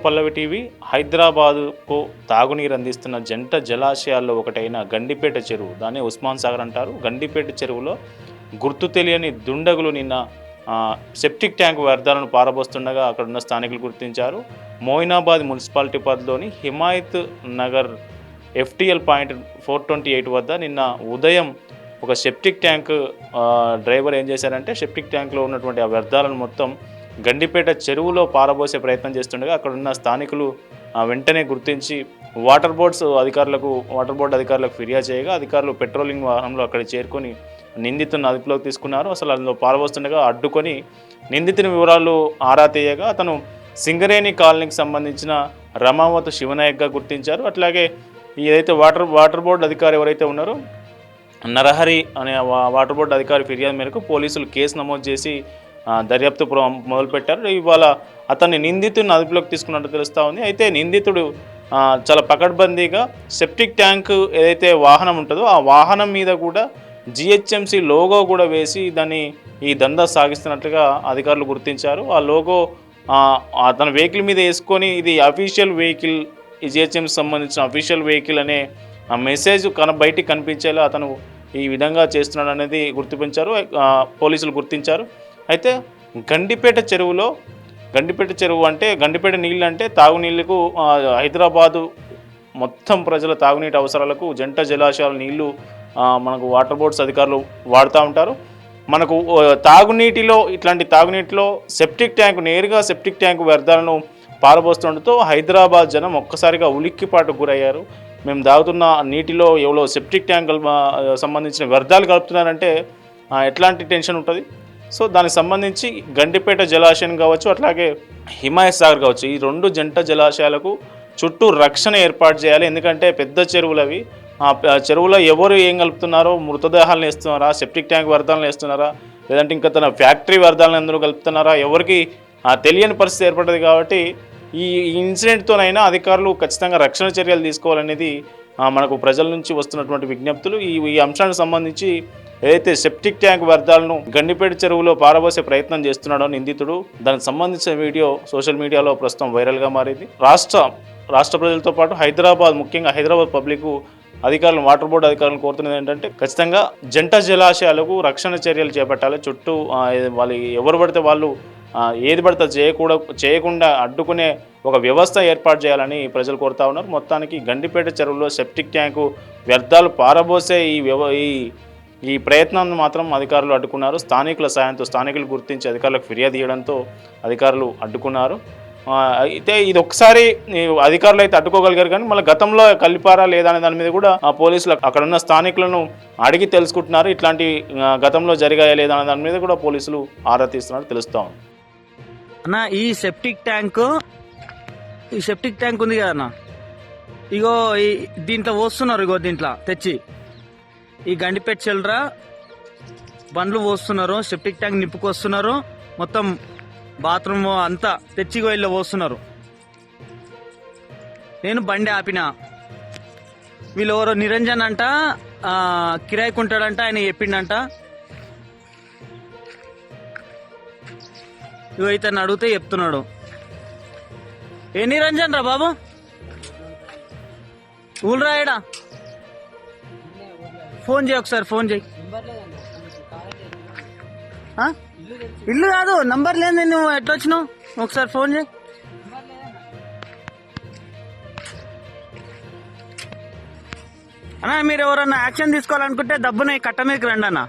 పల్లవి TV. హైదరాబాదుకు తాగునీరు అందిస్తున్న జంట జలాశయాల్లో ఒకటైన గండిపేట చెరువు, దాన్ని ఉస్మాన్ సాగర్ అంటారు. గండిపేట చెరువులో గుర్తు తెలియని దుండగులు నిన్న సెప్టిక్ ట్యాంక్ వ్యర్థాలను పారబోస్తుండగా అక్కడున్న స్థానికులు గుర్తించారు. మోయినాబాద్ మున్సిపాలిటీ పరిధిలోని హిమాయత్ నగర్ FTL పాయింట్ 428 వద్ద నిన్న ఉదయం ఒక సెప్టిక్ ట్యాంక్ డ్రైవర్ ఏం చేశారంటే సెప్టిక్ ట్యాంక్లో ఉన్నటువంటి ఆ వ్యర్థాలను మొత్తం గండిపేట చెరువులో పారబోసే ప్రయత్నం చేస్తుండగా అక్కడున్న స్థానికులు వెంటనే గుర్తించి వాటర్ బోర్డు అధికారులకు ఫిర్యాదు చేయగా అధికారులు పెట్రోలింగ్ వాహనంలో అక్కడికి చేరుకొని నిందితులను అదుపులోకి తీసుకున్నారు. అసలు అందులో పారబోస్తుండగా అడ్డుకొని నిందితుని వివరాలు ఆరా తీయగా అతను సింగరేణి కాలనీకి సంబంధించిన రమావత్ శివనాయక్గా గుర్తించారు. అట్లాగే ఏదైతే వాటర్ బోర్డు అధికారి ఎవరైతే ఉన్నారో నరహరి అనే వాటర్ బోర్డు అధికారి ఫిర్యాదు మేరకు పోలీసులు కేసు నమోదు చేసి దర్యాప్తు మొదలుపెట్టారు. ఇవాళ అతన్ని నిందితుడిని అదుపులోకి తీసుకున్నట్టు తెలుస్తూ ఉంది. అయితే నిందితుడు చాలా పకడ్బందీగా సెప్టిక్ ట్యాంక్ ఏదైతే వాహనం ఉంటుందో ఆ వాహనం మీద కూడా GHMC లోగో కూడా వేసి ఈ దందా సాగిస్తున్నట్లుగా అధికారులు గుర్తించారు. ఆ లోగో తన వెహికల్ మీద వేసుకొని ఇది అఫీషియల్ వెహికల్, ఈ GHMC సంబంధించిన అఫీషియల్ వెహికల్ అనే మెసేజ్ బయటికి కనిపించేలా అతను ఈ విధంగా చేస్తున్నాడు అనేది పోలీసులు గుర్తించారు. అయితే గండిపేట చెరువు అంటే గండిపేట నీళ్ళు అంటే తాగునీళ్లకు హైదరాబాదు మొత్తం ప్రజల తాగునీటి అవసరాలకు జంట జలాశయాల నీళ్లు మనకు వాటర్ బోర్డ్స్ అధికారులు వాడుతూ ఉంటారు. మనకు ఇట్లాంటి తాగునీటిలో నేరుగా సెప్టిక్ ట్యాంక్ వ్యర్థాలను పారబోస్తుండటంతో హైదరాబాద్ జనం ఒక్కసారిగా ఉలిక్కిపాటుకు గురయ్యారు. మేము తాగుతున్న నీటిలో ఎవరో సెప్టిక్ ట్యాంక్ సంబంధించిన వ్యర్థాలు కలుపుతున్నారంటే ఎట్లాంటి టెన్షన్ ఉంటుంది. సో దానికి సంబంధించి గండిపేట జలాశయం కావచ్చు, అట్లాగే హిమాయత్ సాగర్ కావచ్చు, ఈ రెండు జంట జలాశయాలకు చుట్టూ రక్షణ ఏర్పాటు చేయాలి. ఎందుకంటే పెద్ద చెరువులు అవి. ఆ చెరువులో ఎవరు ఏం కలుపుతున్నారో, మృతదేహాలను వేస్తున్నారా, సెప్టిక్ ట్యాంక్ వ్యర్థాలను వేస్తున్నారా, లేదంటే ఇంకా తన ఫ్యాక్టరీ వ్యర్థాలను ఎందుకు కలుపుతున్నారా, ఎవరికి తెలియని పరిస్థితి ఏర్పడ్డది. కాబట్టి ఈ ఇన్సిడెంట్తోనైనా అధికారులు ఖచ్చితంగా రక్షణ చర్యలు తీసుకోవాలనేది మనకు ప్రజల నుంచి వస్తున్నటువంటి విజ్ఞప్తులు. ఈ అంశానికి సంబంధించి ఏదైతే సెప్టిక్ ట్యాంక్ వ్యర్థాలను గండిపేట చెరువులో పారబోసే ప్రయత్నం చేస్తున్నాడో నిందితుడు, దానికి సంబంధించిన వీడియో సోషల్ మీడియాలో ప్రస్తుతం వైరల్గా మారింది. రాష్ట్ర ప్రజలతో పాటు ముఖ్యంగా హైదరాబాద్ పబ్లిక్ అధికారులు, వాటర్ బోర్డు అధికారులను కోరుతున్నది ఏంటంటే ఖచ్చితంగా జంట జలాశయాలకు రక్షణ చర్యలు చేపట్టాలి. చుట్టూ వాళ్ళు ఎవరు పడితే వాళ్ళు ఏది పడితే చేయకుండా అడ్డుకునే ఒక వ్యవస్థ ఏర్పాటు చేయాలని ప్రజలు కోరుతా ఉన్నారు. మొత్తానికి గండిపేట చెరువులో సెప్టిక్ ట్యాంకు వ్యర్థాలు పారబోసే ఈ ప్రయత్నాన్ని మాత్రం అధికారులు అడ్డుకున్నారు. స్థానికుల సాయంతో స్థానికులు గుర్తించి అధికారులకు ఫిర్యాదు చేయడంతో అధికారులు అడ్డుకున్నారు. అయితే ఇది ఒకసారి అధికారులు అయితే అడ్డుకోగలిగారు, కానీ మళ్ళీ గతంలో కలిపారా లేదా అనే దాని మీద కూడా పోలీసులు అక్కడున్న స్థానికులను అడిగి తెలుసుకుంటున్నారు. ఇట్లాంటి గతంలో జరిగాయా లేదా అనే దాని మీద కూడా పోలీసులు ఆరా తీస్తున్నారు తెలుస్తా ఉంది. అన్న ఈ సెప్టిక్ ట్యాంక్ ఉంది కదా అన్న, ఇగో దీంట్లో పోస్తున్నారు. ఇగో దీంట్లో తెచ్చి ఈ గండిపేట చెల్రా బండ్లు పోస్తున్నారు, సెప్టిక్ ట్యాంక్ నింపుకొస్తున్నారు, మొత్తం బాత్రూమ్ అంతా తెచ్చి ఇల్లు పోస్తున్నారు. నేను బండి ఆపిన, వీళ్ళు ఎవరో నిరంజన్ అంట కిరాయికుంటాడంట, ఆయన చెప్పిండంట. ఇవైతే అడిగితే చెప్తున్నాడు. ఏ నిరంజన్ రా బాబు, ఊళ్ళు రాయడా, ఫోన్ చేయి ఒకసారి, ఫోన్ చేయి. ఇల్లు కాదు, నంబర్ లేదు, నువ్వు ఎట్లా వచ్చినావు, ఒకసారి ఫోన్ చేయి. అన్నా మీరు ఎవరన్నా యాక్షన్ తీసుకోవాలనుకుంటే డబ్బున కట్ట మీదకి రండి అన్న.